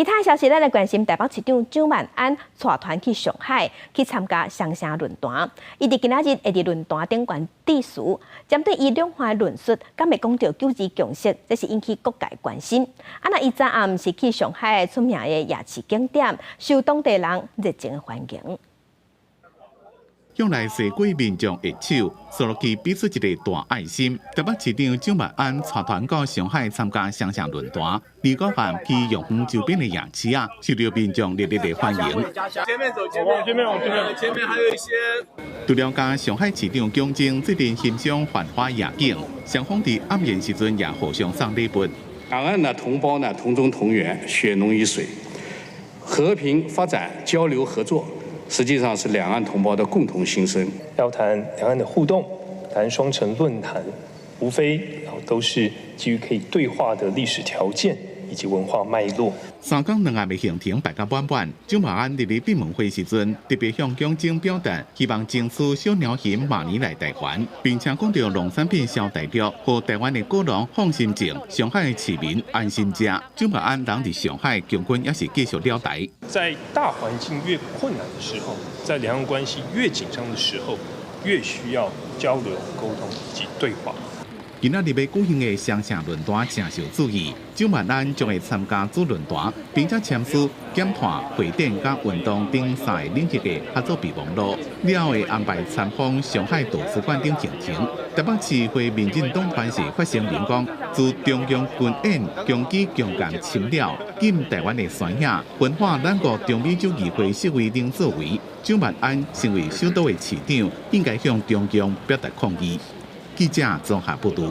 其他消息，咱来关心台北市长蒋万安带团去上海去参加双城论坛。伊伫今仔日会伫论坛顶悬致辞，针对伊两番论述，敢会讲到九二共识，这是引起各界关心。那伊早暗是去上海出名的夜市景点，受当地人热情的欢迎。向来西归民众的手，索落去比出一个大爱心。台北市长蒋万安带团到上海参加双城论坛，离国汉去永丰周边的夜市啊，受到民众热烈的欢迎。前面走，前面还有一些。除了甲上海市长蒋经这边欣赏繁华夜景，双方伫暗宴时阵也互相送礼物。两岸的同胞呢，同宗同源，血浓于水，和平发展、交流合作。实际上是两岸同胞的共同心声。要谈两岸的互动，谈双城论坛，无非都是基于可以对话的历史条件以及文化脉络。三江两岸的行程办甲满满，蒋万安伫咧闭门会时阵，特别向蒋经表达希望争取小鸟型马年来台湾，并且讲到农产品销大陆，和台湾的果农放心种，上海的市民安心食。蒋万安人伫上海，强军也是继续了台。在大环境越困难的时候，在两岸关系越紧张的时候，越需要交流、沟通以及对话。今仔日要举行的双城论坛正受注意，蒋万安将会参加主论坛，并且签署减碳、会电甲运动等3个领域的合作备忘录。了后会安排参访上海图书馆等行程。台北市会民进党团是发声明讲，自中央军演强击强干侵了，禁台湾的宣言、文化揽国中美洲议会示威等作为，蒋万安身为首都的市长，应该向中央表达抗议。记者综合报道。